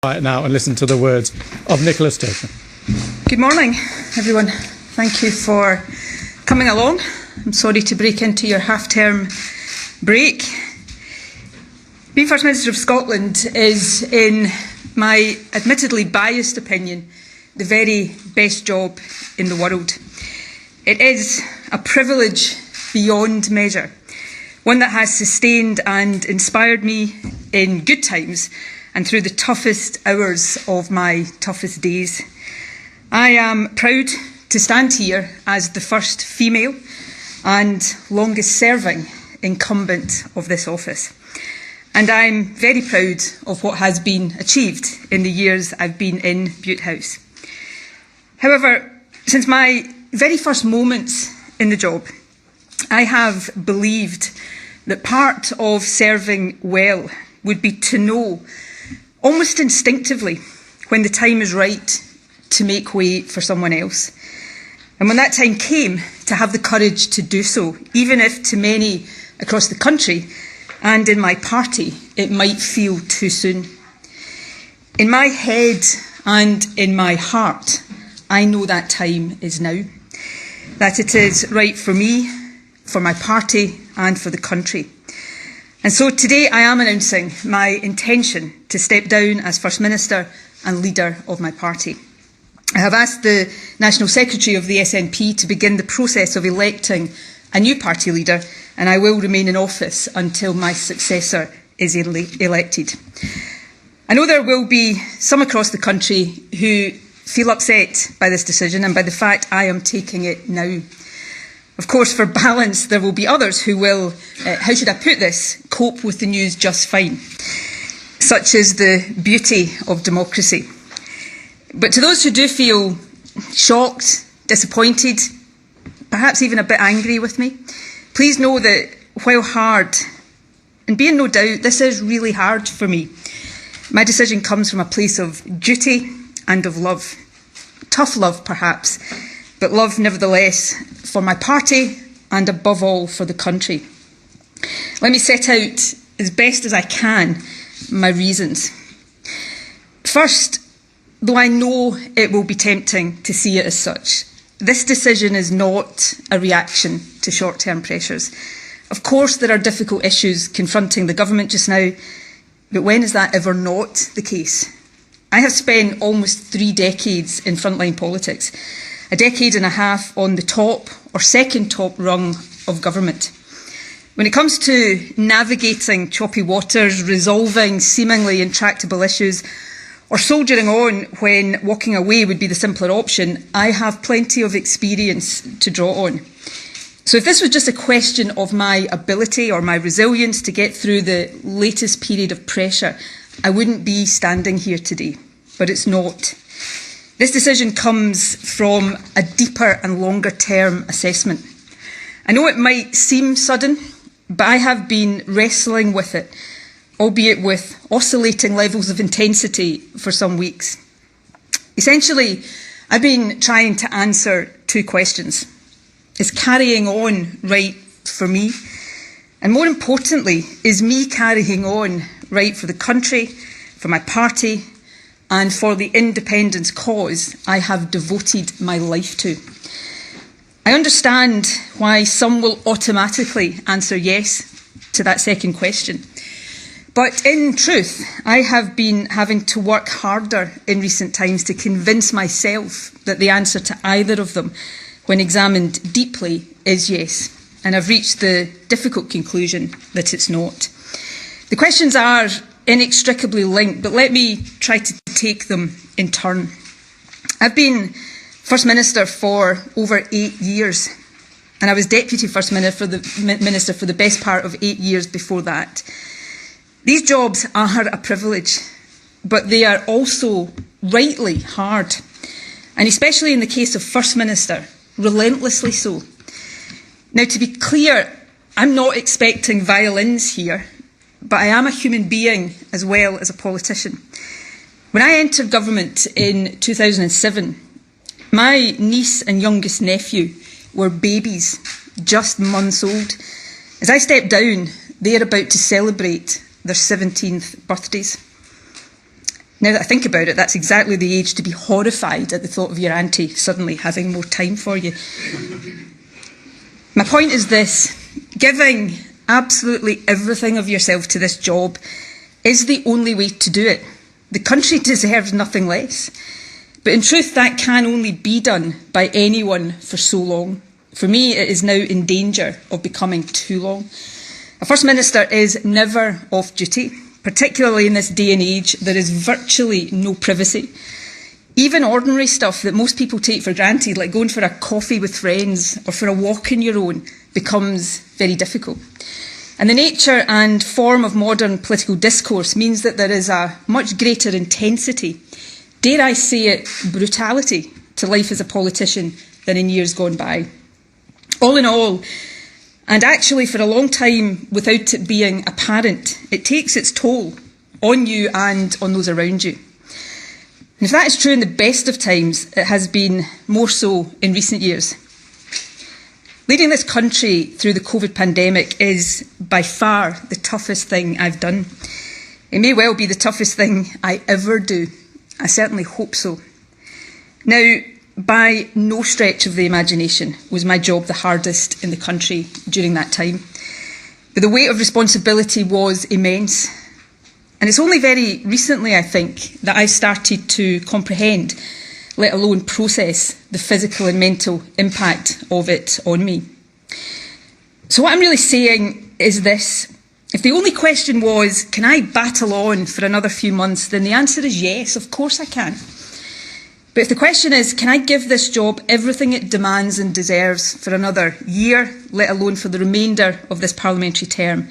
Quiet now and listen to the words of Nicola Sturgeon. Good morning, everyone. Thank you for coming along. I'm sorry to break into your half-term break. Being First Minister of Scotland is, in my admittedly biased opinion, the very best job in the world. It is a privilege beyond measure, one that has sustained and inspired me in good times and through the toughest hours of my toughest days. I am proud to stand here as the first female and longest serving incumbent of this office. And I'm very proud of what has been achieved in the years I've been in Bute House. However, since my very first moments in the job, I have believed that part of serving well would be to know, almost instinctively, when the time is right to make way for someone else. And when that time came, to have the courage to do so, even if to many across the country and in my party it might feel too soon. In my head and in my heart, I know that time is now, that it is right for me, for my party and for the country. And so today I am announcing my intention to step down as First Minister and leader of my party. I have asked the National Secretary of the SNP to begin the process of electing a new party leader, and I will remain in office until my successor is elected. I know there will be some across the country who feel upset by this decision and by the fact I am taking it now. Of course, for balance, there will be others who will, how should I put this, cope with the news just fine. Such is the beauty of democracy. But to those who do feel shocked, disappointed, perhaps even a bit angry with me, please know that while hard, and be in no doubt, this is really hard for me, my decision comes from a place of duty and of love. Tough love, perhaps, but love nevertheless for my party and above all for the country. Let me set out as best as I can my reasons. First, though I know it will be tempting to see it as such, this decision is not a reaction to short-term pressures. Of course, there are difficult issues confronting the government just now, but when is that ever not the case? I have spent almost 3 decades in frontline politics, a decade and a half on the top or second top rung of government. When it comes to navigating choppy waters, resolving seemingly intractable issues, or soldiering on when walking away would be the simpler option, I have plenty of experience to draw on. So if this was just a question of my ability or my resilience to get through the latest period of pressure, I wouldn't be standing here today. But it's not. This decision comes from a deeper and longer term assessment. I know it might seem sudden, but I have been wrestling with it, albeit with oscillating levels of intensity for some weeks. Essentially, I've been trying to answer 2 questions. Is carrying on right for me? And more importantly, is me carrying on right for the country, for my party, and for the independence cause I have devoted my life to? I understand why some will automatically answer yes to that second question. But in truth, I have been having to work harder in recent times to convince myself that the answer to either of them, when examined deeply, is yes. And I've reached the difficult conclusion that it's not. The questions are inextricably linked, but let me try to take them in turn. I've been First Minister for over 8 years, and I was Deputy First Minister for the best part of 8 years before that. These jobs are a privilege, but they are also rightly hard, and especially in the case of First Minister, relentlessly so. Now, to be clear, I'm not expecting violins here, but I am a human being as well as a politician. When I entered government in 2007, my niece and youngest nephew were babies, just months old. As I stepped down, they are about to celebrate their 17th birthdays. Now that I think about it, that's exactly the age to be horrified at the thought of your auntie suddenly having more time for you. My point is this: giving absolutely everything of yourself to this job is the only way to do it. The country deserves nothing less. But in truth, that can only be done by anyone for so long. For me, it is now in danger of becoming too long. A First Minister is never off duty, particularly in this day and age. There is virtually no privacy. Even ordinary stuff that most people take for granted, like going for a coffee with friends or for a walk on your own, becomes very difficult. And the nature and form of modern political discourse means that there is a much greater intensity, dare I say it, brutality to life as a politician than in years gone by. All in all, and actually for a long time without it being apparent, it takes its toll on you and on those around you. And if that is true in the best of times, it has been more so in recent years. Leading this country through the COVID pandemic is by far the toughest thing I've done. It may well be the toughest thing I ever do. I certainly hope so. Now, by no stretch of the imagination was my job the hardest in the country during that time. But the weight of responsibility was immense. And it's only very recently, I think, that I started to comprehend, let alone process, the physical and mental impact of it on me. So what I'm really saying is this: if the only question was, can I battle on for another few months, then the answer is yes, of course I can. But if the question is, can I give this job everything it demands and deserves for another year, let alone for the remainder of this parliamentary term,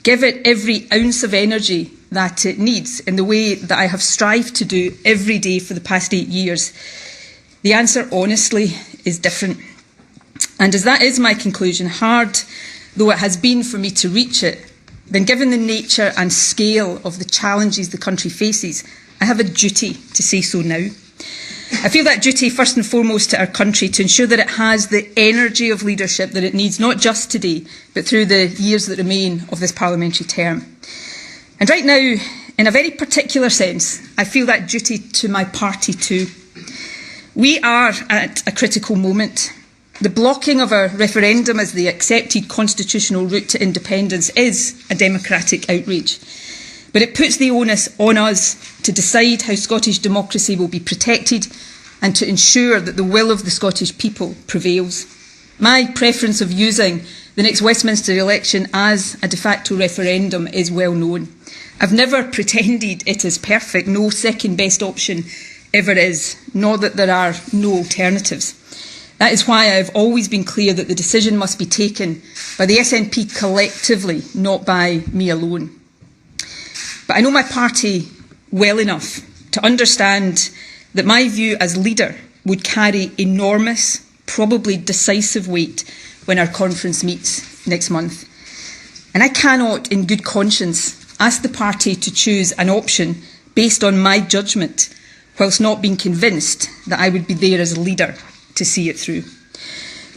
give it every ounce of energy that it needs in the way that I have strived to do every day for the past 8 years, the answer, honestly, is different. And as that is my conclusion, hard though it has been for me to reach it, then given the nature and scale of the challenges the country faces, I have a duty to say so now. I feel that duty first and foremost to our country, to ensure that it has the energy of leadership that it needs, not just today, but through the years that remain of this parliamentary term. And right now, in a very particular sense, I feel that duty to my party too. We are at a critical moment. The blocking of a referendum as the accepted constitutional route to independence is a democratic outrage. But it puts the onus on us to decide how Scottish democracy will be protected and to ensure that the will of the Scottish people prevails. My preference of using the next Westminster election as a de facto referendum is well known. I've never pretended it is perfect, no second best option ever is, nor that there are no alternatives. That is why I have always been clear that the decision must be taken by the SNP collectively, not by me alone. But I know my party well enough to understand that my view as leader would carry enormous, probably decisive weight when our conference meets next month. And I cannot, in good conscience, ask the party to choose an option based on my judgment, whilst not being convinced that I would be there as a leader to see it through.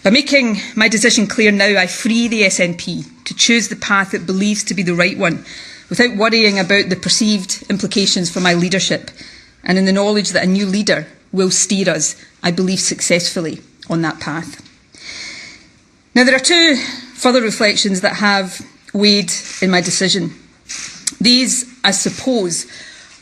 By making my decision clear now, I free the SNP to choose the path it believes to be the right one, without worrying about the perceived implications for my leadership, and in the knowledge that a new leader will steer us, I believe, successfully on that path. Now, there are two further reflections that have weighed in my decision. These, I suppose,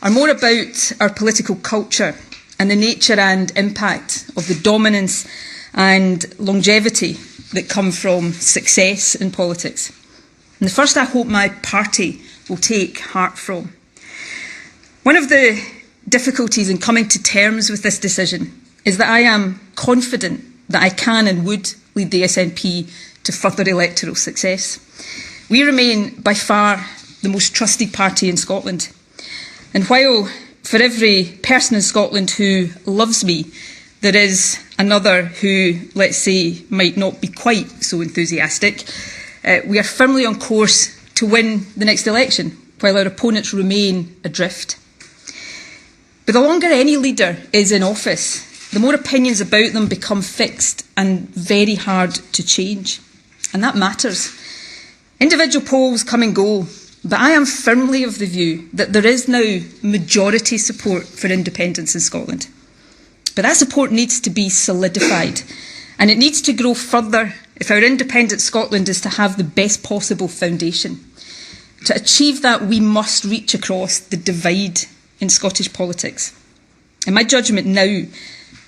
are more about our political culture and the nature and impact of the dominance and longevity that come from success in politics. And the first, I hope my party will take heart from. One of the difficulties in coming to terms with this decision is that I am confident that I can and would lead the SNP to further electoral success. We remain by far the most trusted party in Scotland. And while for every person in Scotland who loves me, there is another who, let's say, might not be quite so enthusiastic, we are firmly on course to win the next election, while our opponents remain adrift. But the longer any leader is in office, the more opinions about them become fixed and very hard to change. And that matters. Individual polls come and go, but I am firmly of the view that there is now majority support for independence in Scotland. But that support needs to be solidified, and it needs to grow further if our independent Scotland is to have the best possible foundation. To achieve that, we must reach across the divide in Scottish politics. And my judgment now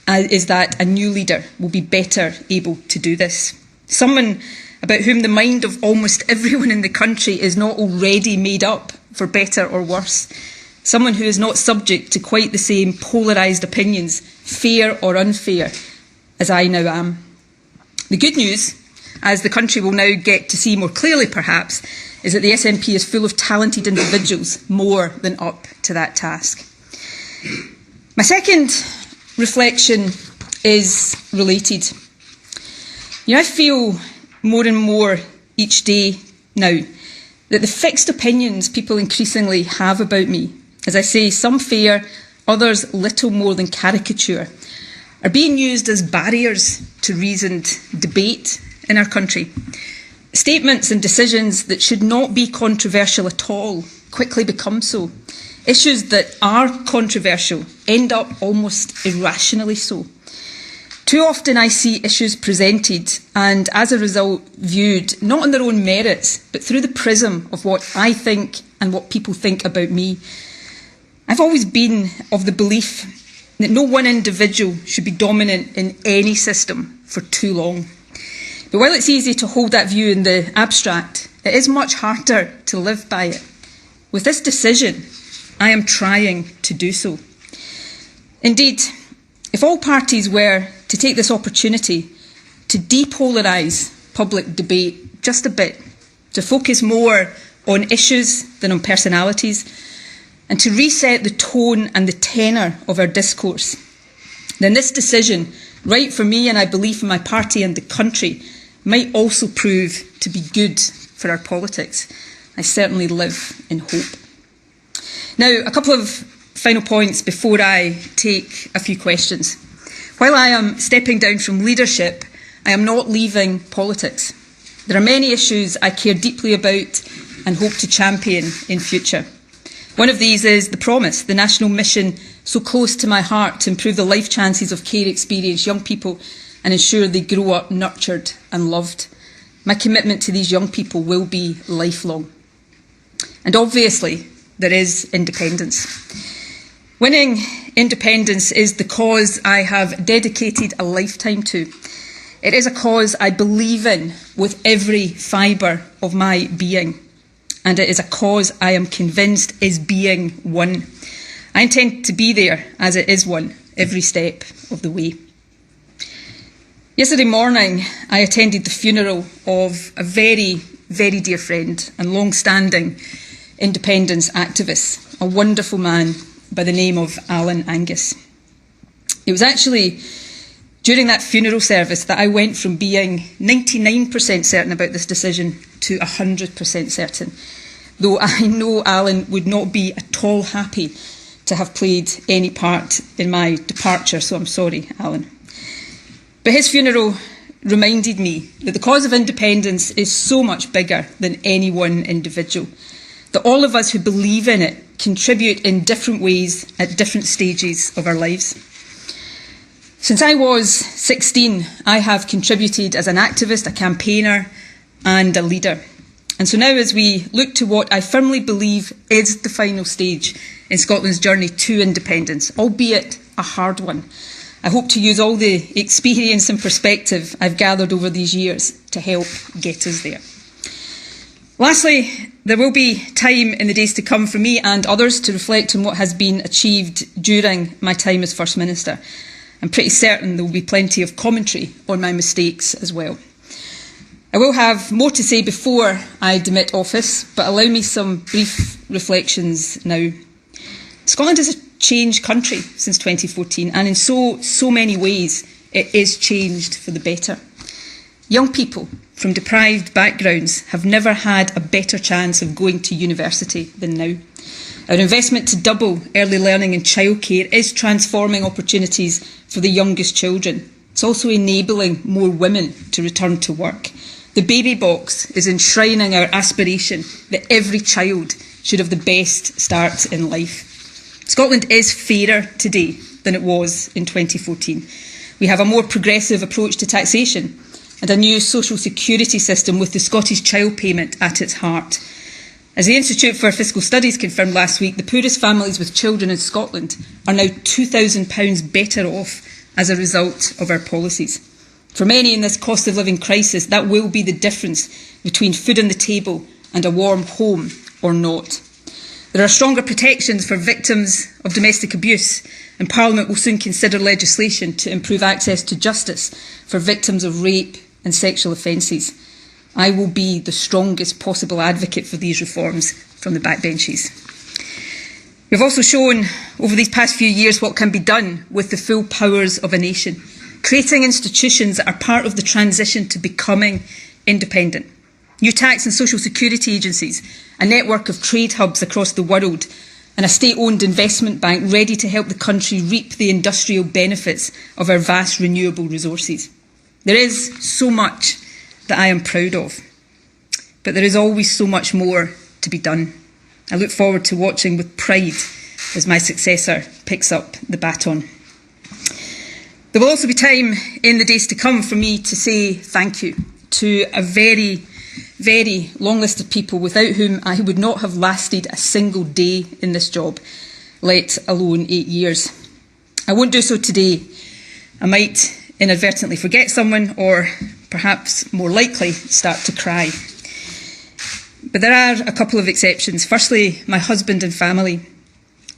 is that a new leader will be better able to do this. Someone about whom the mind of almost everyone in the country is not already made up, for better or worse. Someone who is not subject to quite the same polarised opinions, fair or unfair, as I now am. The good news, as the country will now get to see more clearly perhaps, is that the SNP is full of talented individuals, more than up to that task. My second reflection is related. I feel more and more each day now that the fixed opinions people increasingly have about me, as I say, some fair, others little more than caricature, are being used as barriers to reasoned debate in our country. Statements and decisions that should not be controversial at all quickly become so. Issues that are controversial end up almost irrationally so. Too often I see issues presented and, as a result, viewed not on their own merits, but through the prism of what I think and what people think about me. I've always been of the belief that no one individual should be dominant in any system for too long. But while it's easy to hold that view in the abstract, it is much harder to live by it. With this decision, I am trying to do so. Indeed, if all parties were to take this opportunity to depolarise public debate just a bit, to focus more on issues than on personalities, and to reset the tone and the tenor of our discourse, then this decision, right for me and I believe for my party and the country, might also prove to be good for our politics. I certainly live in hope. Now, a couple of final points before I take a few questions. While I am stepping down from leadership, I am not leaving politics. There are many issues I care deeply about and hope to champion in future. One of these is the promise, the national mission so close to my heart to improve the life chances of care experienced young people and ensure they grow up nurtured and loved. My commitment to these young people will be lifelong. And obviously, there is independence. Winning independence is the cause I have dedicated a lifetime to. It is a cause I believe in with every fibre of my being. And it is a cause I am convinced is being won. I intend to be there as it is won every step of the way. Yesterday morning, I attended the funeral of a very, very dear friend and long-standing independence activist, a wonderful man by the name of Alan Angus. It was actually during that funeral service that I went from being 99% certain about this decision to 100% certain, though I know Alan would not be at all happy to have played any part in my departure, so I'm sorry, Alan. But his funeral reminded me that the cause of independence is so much bigger than any one individual, that all of us who believe in it contribute in different ways at different stages of our lives. Since I was 16, I have contributed as an activist, a campaigner and a leader. And so now, as we look to what I firmly believe is the final stage in Scotland's journey to independence, albeit a hard one, I hope to use all the experience and perspective I've gathered over these years to help get us there. Lastly, there will be time in the days to come for me and others to reflect on what has been achieved during my time as First Minister. I'm pretty certain there will be plenty of commentary on my mistakes as well. I will have more to say before I demit office, but allow me some brief reflections now. Scotland is a changed country since 2014, and in so many ways it is changed for the better. Young people from deprived backgrounds have never had a better chance of going to university than now. Our investment to double early learning and childcare is transforming opportunities for the youngest children. It's also enabling more women to return to work. The baby box is enshrining our aspiration that every child should have the best start in life. Scotland is fairer today than it was in 2014. We have a more progressive approach to taxation and a new social security system with the Scottish Child Payment at its heart. As the Institute for Fiscal Studies confirmed last week, the poorest families with children in Scotland are now £2,000 better off as a result of our policies. For many in this cost of living crisis, that will be the difference between food on the table and a warm home or not. There are stronger protections for victims of domestic abuse, and Parliament will soon consider legislation to improve access to justice for victims of rape and sexual offences. I will be the strongest possible advocate for these reforms from the backbenches. We've also shown over these past few years what can be done with the full powers of a nation, creating institutions that are part of the transition to becoming independent. New tax and social security agencies, a network of trade hubs across the world, and a state-owned investment bank ready to help the country reap the industrial benefits of our vast renewable resources. There is so much that I am proud of, but there is always so much more to be done. I look forward to watching with pride as my successor picks up the baton. There will also be time in the days to come for me to say thank you to a very, very long list of people without whom I would not have lasted a single day in this job, let alone 8 years. I won't do so today. I might inadvertently forget someone or perhaps more likely start to cry. But there are a couple of exceptions. Firstly, my husband and family.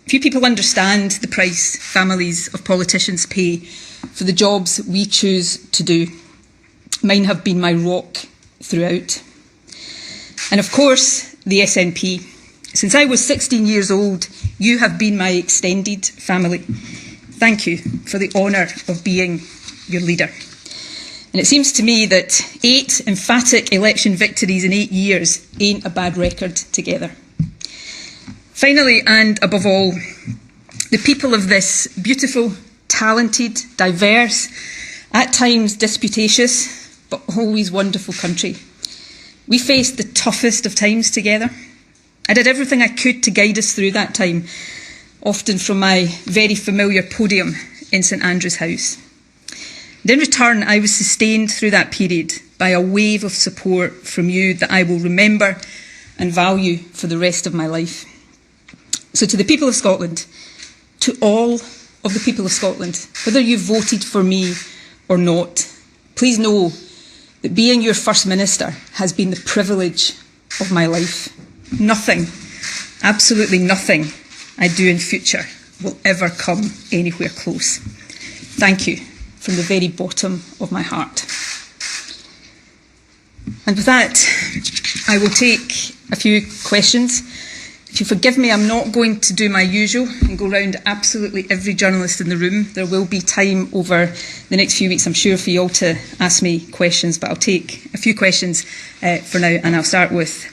Few people understand the price families of politicians pay for the jobs we choose to do. Mine have been my rock throughout. And of course, the SNP. Since I was 16 years old, you have been my extended family. Thank you for the honour of being your leader. And it seems to me that 8 emphatic election victories in 8 years ain't a bad record together. Finally, and above all, the people of this beautiful, talented, diverse, at times disputatious, but always wonderful country. We faced the toughest of times together. I did everything I could to guide us through that time, often from my very familiar podium in St Andrew's House. And in return, I was sustained through that period by a wave of support from you that I will remember and value for the rest of my life. So to the people of Scotland, to all of the people of Scotland, whether you voted for me or not, please know that being your First Minister has been the privilege of my life. Nothing, absolutely nothing I do in future will ever come anywhere close. Thank you from the very bottom of my heart. And with that, I will take a few questions. If you forgive me, I'm not going to do my usual and go round absolutely every journalist in the room. There will be time over the next few weeks, I'm sure, for you all to ask me questions, but I'll take a few questions for now, and I'll start with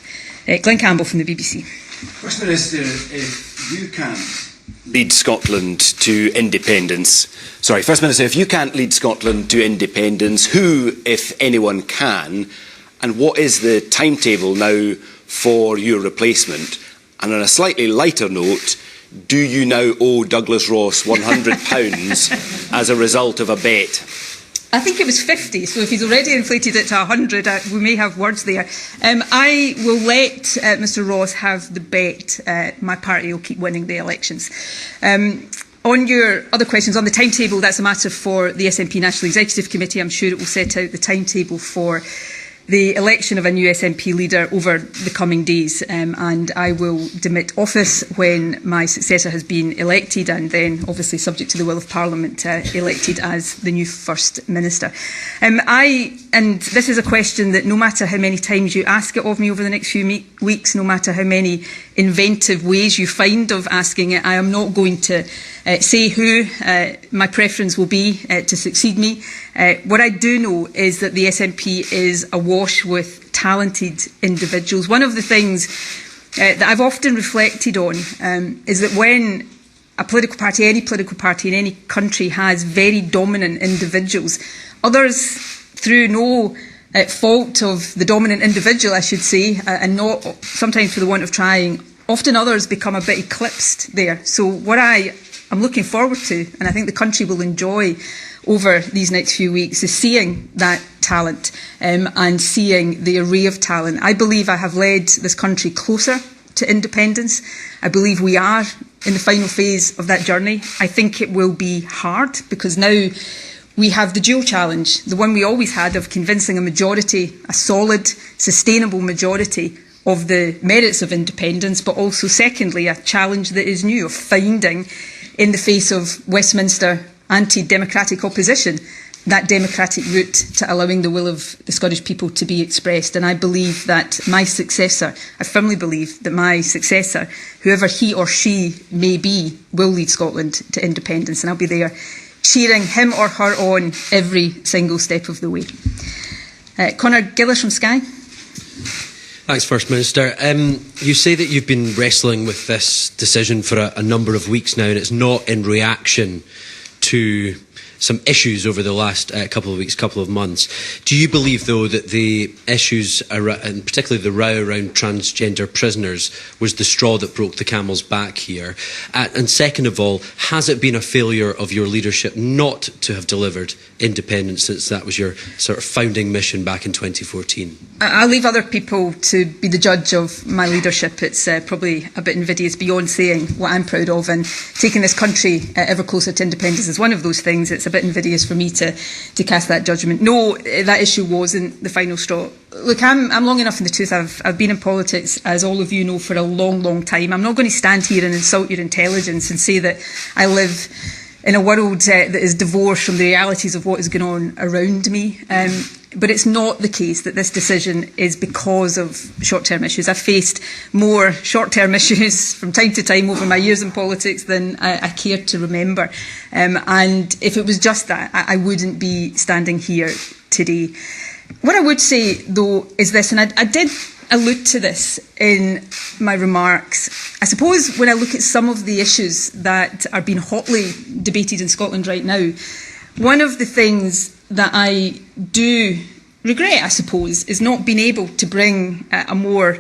Glenn Campbell from the BBC. First Minister, if you can't lead Scotland to independence, First Minister, if you can't lead Scotland to independence, who, if anyone, can? And what is the timetable now for your replacement? And on a slightly lighter note, do you now owe Douglas Ross £100 as a result of a bet? I think it was 50, so if he's already inflated it to 100, we may have words there. I will let Mr Ross have the bet. My party will keep winning the elections. On your other questions, on the timetable, that's a matter for the SNP National Executive Committee. I'm sure it will set out the timetable for the election of a new SNP leader over the coming days, and I will demit office when my successor has been elected, and then, obviously subject to the will of Parliament, elected as the new First Minister. And this is a question that no matter how many times you ask it of me over the next few weeks, no matter how many inventive ways you find of asking it, I am not going to say who my preference will be to succeed me. What I do know is that the SNP is awash with talented individuals. One of the things that I've often reflected on is that when a political party, any political party in any country, has very dominant individuals, others, through no at fault of the dominant individual, I should say, and not sometimes for the want of trying, often others become a bit eclipsed there. So what I'm looking forward to, and I think the country will enjoy over these next few weeks, is seeing that talent and seeing the array of talent. I believe I have led this country closer to independence. I believe we are in the final phase of that journey. I think it will be hard because now we have the dual challenge, the one we always had of convincing a majority, a solid, sustainable majority of the merits of independence, but also secondly a challenge that is new of finding, in the face of Westminster anti-democratic opposition, that democratic route to allowing the will of the Scottish people to be expressed. And I believe that my successor, I firmly believe that my successor, whoever he or she may be, will lead Scotland to independence, and I'll be there cheering him or her on every single step of the way. Conor Gillis from Sky. Thanks, First Minister. You say that you've been wrestling with this decision for a number of weeks now, and it's not in reaction to some issues over the last couple of weeks, couple of months. Do you believe, though, that the issues, and particularly the row around transgender prisoners, was the straw that broke the camel's back here? And second of all, has it been a failure of your leadership not to have delivered independence, since that was your sort of founding mission back in 2014? I'll leave other people to be the judge of my leadership. It's probably a bit invidious beyond saying what I'm proud of, and taking this country ever closer to independence is one of those things. It's a bit invidious for me to cast that judgment. No, that issue wasn't the final straw. Look, I'm long enough in the tooth. I've been in politics, as all of you know, for a long, long time. I'm not going to stand here and insult your intelligence and say that I live in a world that is divorced from the realities of what is going on around me. But it's not the case that this decision is because of short-term issues. I've faced more short-term issues from time to time over my years in politics than I care to remember. And if it was just that, I wouldn't be standing here today. What I would say, though, is this, and I did allude to this in my remarks. I suppose when I look at some of the issues that are being hotly debated in Scotland right now, one of the things that I do regret, I suppose, is not being able to bring a more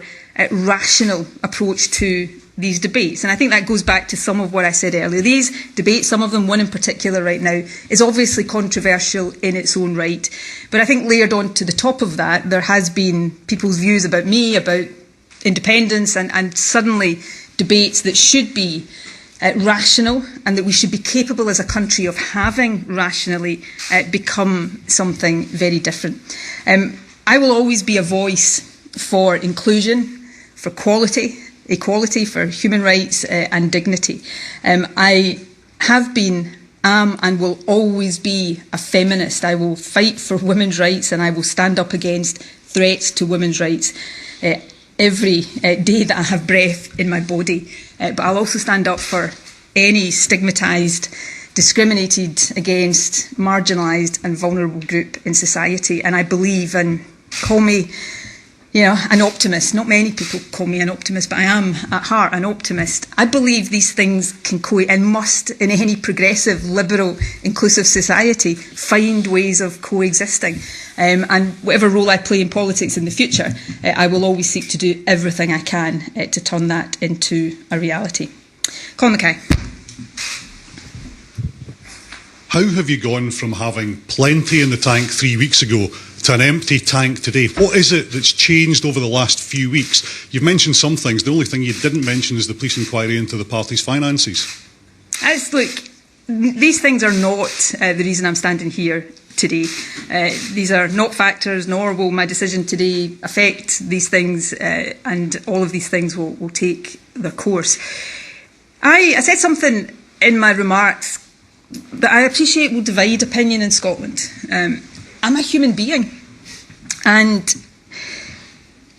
rational approach to these debates. And I think that goes back to some of what I said earlier. These debates, some of them, one in particular right now, is obviously controversial in its own right. But I think layered on to the top of that, there has been people's views about me, about independence, and suddenly debates that should be rational, and that we should be capable as a country of having rationally become something very different. I will always be a voice for inclusion, for quality, equality, for human rights and dignity. I have been, am and will always be a feminist. I will fight for women's rights, and I will stand up against threats to women's rights every day that I have breath in my body. But I'll also stand up for any stigmatised, discriminated against, marginalised and vulnerable group in society. And I believe, and call me, an optimist. Not many people call me an optimist, but I am at heart an optimist. I believe these things can and must, in any progressive, liberal, inclusive society, find ways of coexisting. And whatever role I play in politics in the future, I will always seek to do everything I can to turn that into a reality. Colin Mackay. How have you gone from having plenty in the tank 3 weeks ago to an empty tank today? What is it that's changed over the last few weeks? You've mentioned some things. The only thing you didn't mention is the police inquiry into the party's finances. Look, these things are not the reason I'm standing here today. These are not factors, nor will my decision today affect these things, and all of these things will take their course. I said something in my remarks that I appreciate will divide opinion in Scotland. I'm a human being, and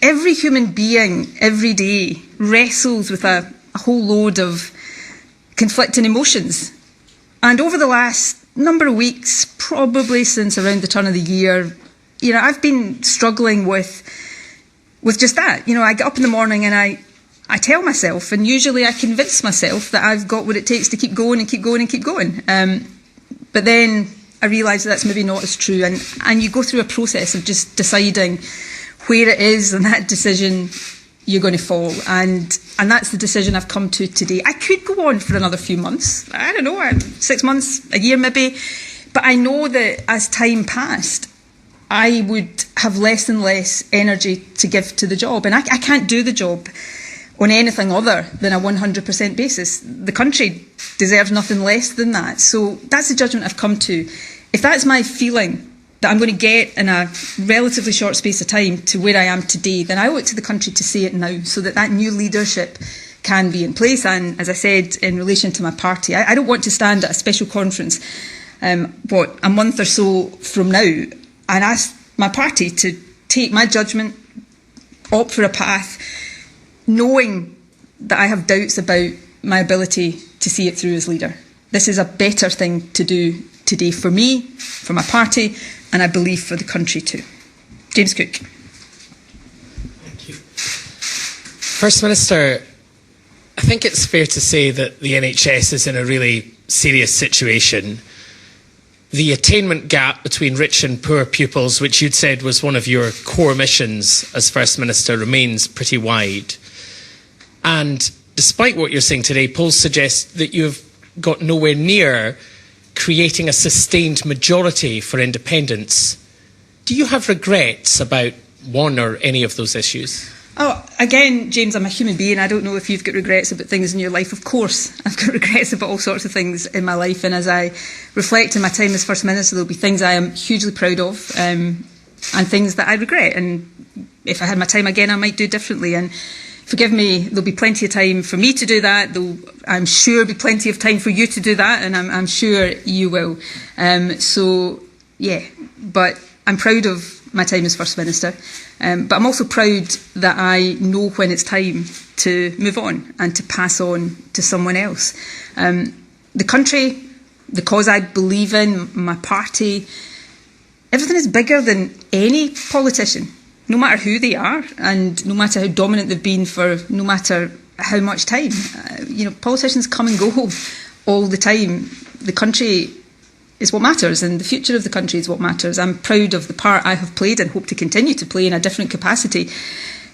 every human being every day wrestles with a whole load of conflicting emotions. And over the last number of weeks, probably since around the turn of the year, I've been struggling with just that. I get up in the morning and I tell myself, and usually I convince myself, that I've got what it takes to keep going and keep going and keep going. But then I realise that's maybe not as true. And you go through a process of just deciding where it is in that decision you're going to fall. And that's the decision I've come to today. I could go on for another few months. I don't know, 6 months, a year maybe. But I know that as time passed, I would have less and less energy to give to the job. And I can't do the job on anything other than a 100% basis. The country deserves nothing less than that. So that's the judgment I've come to. If that's my feeling, that I'm going to get in a relatively short space of time to where I am today, then I owe it to the country to say it now so that that new leadership can be in place. And as I said, in relation to my party, I don't want to stand at a special conference, a month or so from now, and ask my party to take my judgment, opt for a path, knowing that I have doubts about my ability to see it through as leader. This is a better thing to do today for me, for my party, and I believe for the country too. James Cook. Thank you. First Minister, I think it's fair to say that the NHS is in a really serious situation. The attainment gap between rich and poor pupils, which you'd said was one of your core missions as First Minister, remains pretty wide. And despite what you're saying today, polls suggest that you've got nowhere near creating a sustained majority for independence. Do you have regrets about one or any of those issues? Oh, again, James, I'm a human being. I don't know if you've got regrets about things in your life. Of course, I've got regrets about all sorts of things in my life. And as I reflect on my time as First Minister, there'll be things I am hugely proud of and things that I regret. And if I had my time again, I might do differently. And forgive me, there'll be plenty of time for me to do that. I'm sure there'll be plenty of time for you to do that, and I'm sure you will. But I'm proud of my time as First Minister. But I'm also proud that I know when it's time to move on and to pass on to someone else. The country, the cause I believe in, my party, everything is bigger than any politician. No matter who they are, and no matter how dominant they've been for no matter how much time. Politicians come and go all the time. The country is what matters, and the future of the country is what matters. I'm proud of the part I have played and hope to continue to play in a different capacity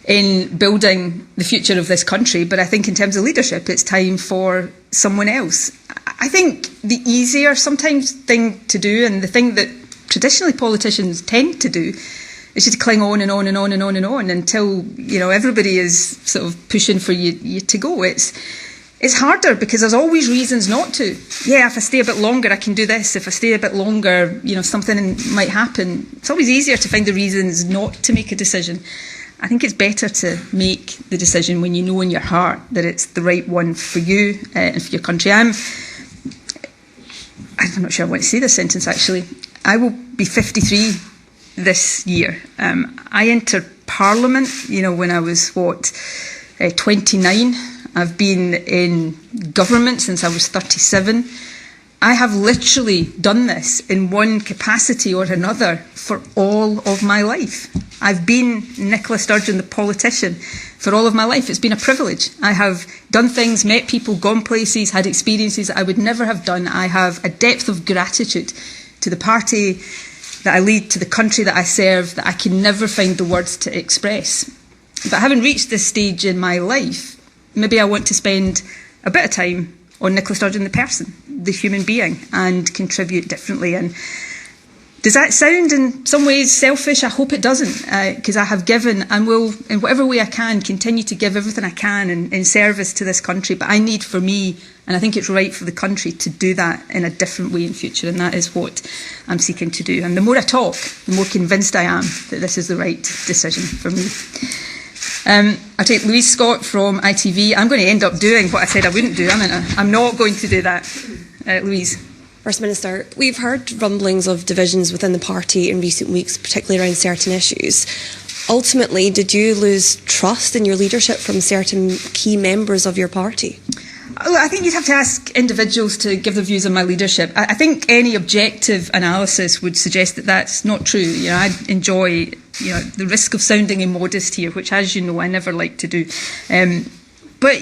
in building the future of this country. But I think in terms of leadership, it's time for someone else. I think the easier sometimes thing to do, and the thing that traditionally politicians tend to do, is just cling on and on and on and on and on until everybody is sort of pushing for you to go. It's harder because there's always reasons not to. Yeah, if I stay a bit longer, I can do this. If I stay a bit longer, something might happen. It's always easier to find the reasons not to make a decision. I think it's better to make the decision when you know in your heart that it's the right one for you and for your country. I'm not sure I want to say this sentence actually. I will be 53 this year. I entered Parliament, when I was 29. I've been in government since I was 37. I have literally done this in one capacity or another for all of my life. I've been Nicola Sturgeon, the politician, for all of my life. It's been a privilege. I have done things, met people, gone places, had experiences that I would never have done. I have a depth of gratitude to the party that I lead, to the country that I serve, that I can never find the words to express. But having reached this stage in my life, maybe I want to spend a bit of time on Nicola Sturgeon, the person, the human being, and contribute differently. And does that sound in some ways selfish? I hope it doesn't, because I have given and will, in whatever way I can, continue to give everything I can in service to this country. But I need for me, and I think it's right for the country, to do that in a different way in future, and that is what I'm seeking to do. And the more I talk, the more convinced I am that this is the right decision for me. I'll take Louise Scott from ITV. I'm going to end up doing what I said I wouldn't do. I'm not going to do that. Louise. First Minister, we've heard rumblings of divisions within the party in recent weeks, particularly around certain issues. Ultimately, did you lose trust in your leadership from certain key members of your party? I think you'd have to ask individuals to give their views on my leadership. I think any objective analysis would suggest that that's not true. I enjoy the risk of sounding immodest here, which, as you know, I never like to do. But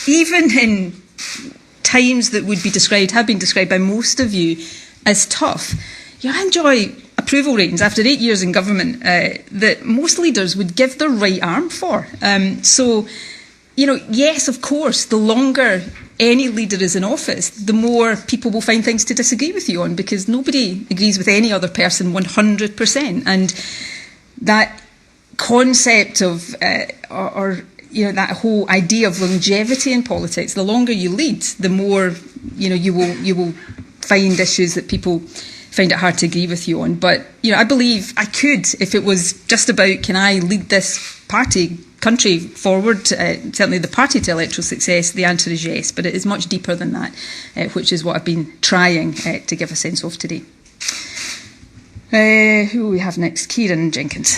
even in times that would be described, have been described by most of you as tough, I enjoy approval ratings after 8 years in government that most leaders would give their right arm for. Yes, of course, the longer any leader is in office, the more people will find things to disagree with you on, because nobody agrees with any other person 100%. And that concept of, that whole idea of longevity in politics, the longer you lead, the more, you will find issues that people find it hard to agree with you on. But, I believe I could, if it was just about, can I lead this country forward, certainly the party to electoral success, the answer is yes. But it is much deeper than that, which is what I've been trying to give a sense of today. Who will we have next? Kieran Jenkins.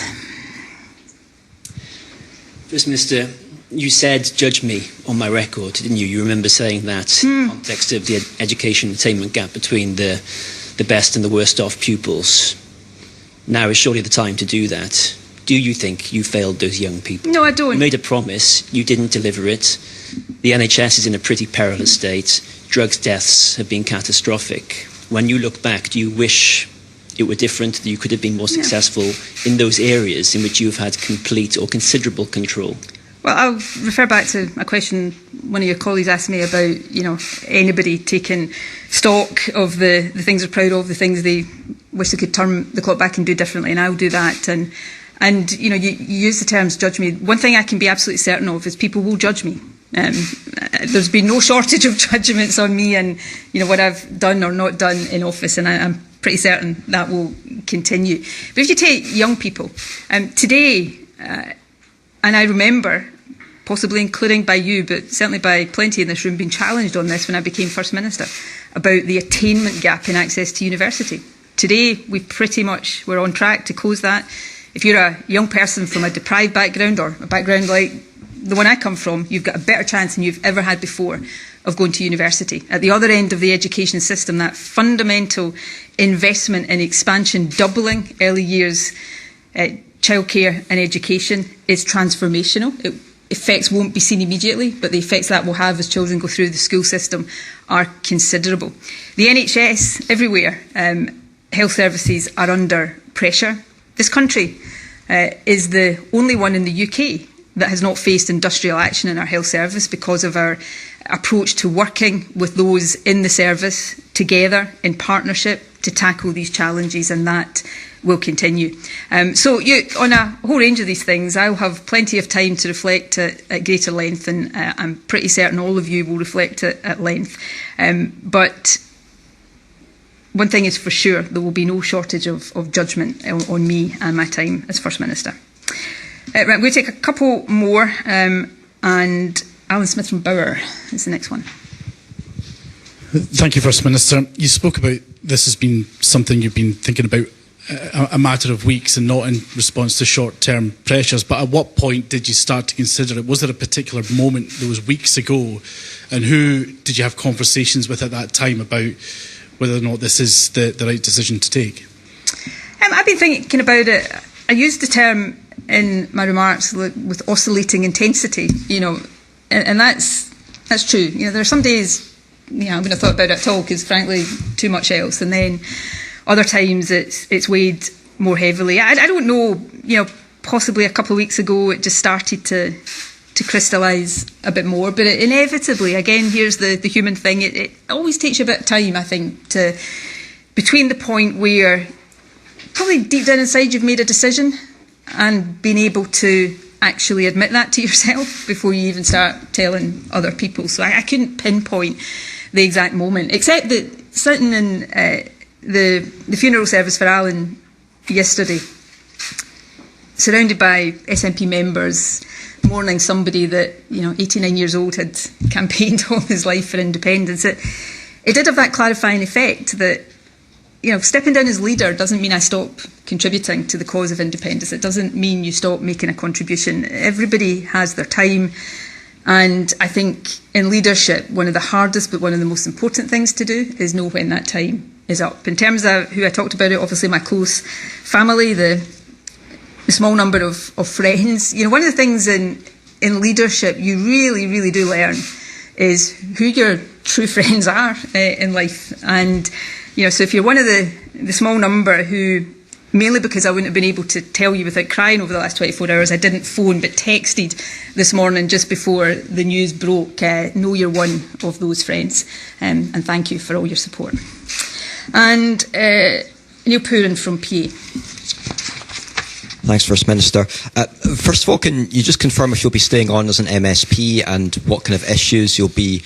First Minister, you said, judge me on my record, didn't you? You remember saying that in the context of the education attainment gap between the best and the worst off pupils. Now is surely the time to do that. Do you think you failed those young people? No, I don't. You made a promise, you didn't deliver it. The NHS is in a pretty perilous state. Drugs deaths have been catastrophic. When you look back, do you wish it were different, that you could have been more successful in those areas in which you've had complete or considerable control? Well, I'll refer back to a question one of your colleagues asked me about, anybody taking stock of the things they're proud of, the things they wish they could turn the clock back and do differently, and I'll do that. And you use the terms judge me. One thing I can be absolutely certain of is people will judge me. There's been no shortage of judgments on me and, what I've done or not done in office, and I'm pretty certain that will continue. But if you take young people, today, and I remember, possibly including by you, but certainly by plenty in this room, being challenged on this when I became First Minister, about the attainment gap in access to university. Today, we're on track to close that. If you're a young person from a deprived background or a background like the one I come from, you've got a better chance than you've ever had before of going to university. At the other end of the education system, that fundamental investment in expansion, doubling early years childcare and education is transformational. Effects won't be seen immediately, but the effects that will have as children go through the school system are considerable. The NHS everywhere, health services are under pressure. This country is the only one in the UK that has not faced industrial action in our health service because of our approach to working with those in the service together in partnership to tackle these challenges, and that will continue. On a whole range of these things, I'll have plenty of time to reflect at greater length, and I'm pretty certain all of you will reflect at length. But one thing is for sure, there will be no shortage of judgment on me and my time as First Minister. Right, we're going to take a couple more, and Alan Smith from Bauer is the next one. Thank you, First Minister. You spoke about this has been something you've been thinking about a matter of weeks and not in response to short-term pressures, but at what point did you start to consider it? Was there a particular moment, those weeks ago, and who did you have conversations with at that time about whether or not this is the right decision to take? I've been thinking about it. I used the term in my remarks with oscillating intensity, and that's true. There are some days, I wouldn't have thought about it at all because, frankly, too much else, and then other times it's weighed more heavily. I don't know, possibly a couple of weeks ago it just started to crystallise a bit more, but it inevitably, again, here's the human thing, it always takes you a bit of time, I think, between the point where probably deep down inside you've made a decision and being able to actually admit that to yourself before you even start telling other people. So I couldn't pinpoint the exact moment, except that sitting in the funeral service for Alan yesterday, surrounded by SNP members mourning somebody that 89 years old had campaigned all his life for independence, it did have that clarifying effect that stepping down as leader doesn't mean I stop contributing to the cause of independence. It doesn't mean you stop making a contribution. Everybody has their time, and I think in leadership one of the hardest but one of the most important things to do is know when that time is up. In terms of who I talked about, obviously my close family, the small number of friends. One of the things in leadership you really, really do learn is who your true friends are in life. And, so if you're one of the small number who, mainly because I wouldn't have been able to tell you without crying over the last 24 hours, I didn't phone but texted this morning just before the news broke, know you're one of those friends. And thank you for all your support. And Neil Pooran from PA. Thanks, First Minister. First of all, can you just confirm if you'll be staying on as an MSP and what kind of issues you'll be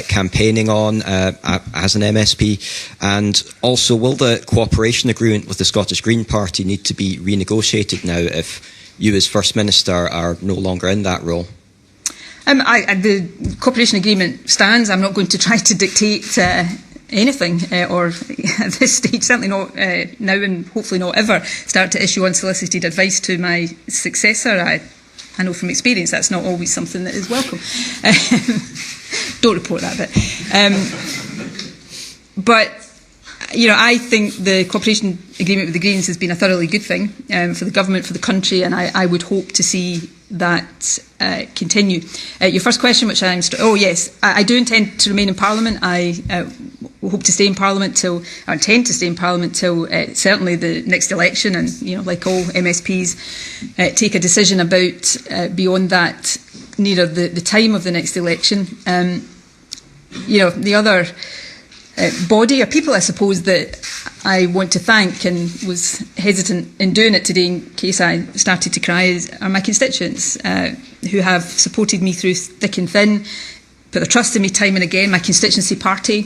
campaigning on as an MSP? And also, will the cooperation agreement with the Scottish Green Party need to be renegotiated now if you as First Minister are no longer in that role? The cooperation agreement stands. I'm not going to try to dictate anything, or at this stage, certainly not now and hopefully not ever, start to issue unsolicited advice to my successor. I know from experience that's not always something that is welcome. Don't report that bit. But, I think the cooperation agreement with the Greens has been a thoroughly good thing for the government, for the country, and I would hope to see that continue. Your first question, which yes, I do intend to remain in Parliament. I hope to stay in Parliament I intend to stay in Parliament till certainly the next election, and like all MSPs, take a decision about beyond that nearer the time of the next election. The other body or people, I suppose, that I want to thank, and was hesitant in doing it today in case I started to cry, are my constituents who have supported me through thick and thin, put their trust in me time and again. My constituency party,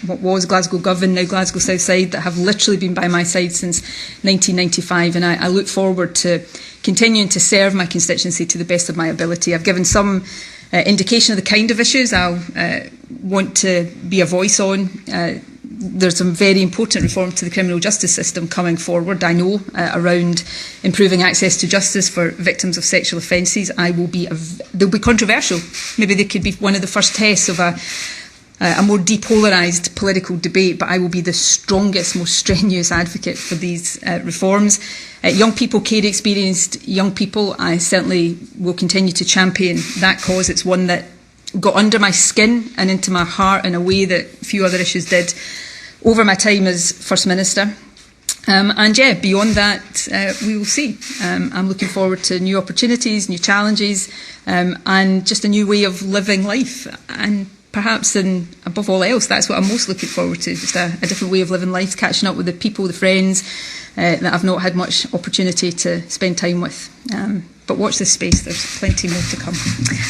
what was Glasgow Govan, now Glasgow Southside, that have literally been by my side since 1995, and I look forward to continuing to serve my constituency to the best of my ability. I've given some indication of the kind of issues I'll want to be a voice on. There's some very important reform to the criminal justice system coming forward, I know, around improving access to justice for victims of sexual offences. They'll be controversial. Maybe they could be one of the first tests of a more depolarised political debate, but I will be the strongest, most strenuous advocate for these reforms. Young people, care-experienced young people, I certainly will continue to champion that cause. It's one that got under my skin and into my heart in a way that few other issues did over my time as First Minister. Beyond that, we will see. I'm looking forward to new opportunities, new challenges, and just a new way of living life. And perhaps, and above all else, that's what I'm most looking forward to, just a different way of living life, catching up with the people, the friends that I've not had much opportunity to spend time with. But watch this space, there's plenty more to come.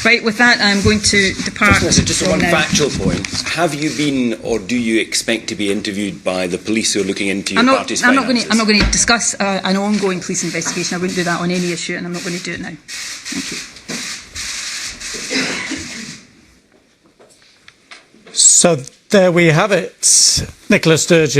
Right, with that, I'm going to depart. Just one factual point. Have you been, or do you expect to be interviewed by the police who are looking into your party's finances? I'm not going to discuss an ongoing police investigation. I wouldn't do that on any issue, and I'm not going to do it now. Thank you. So there we have it. Nicola Sturgeon.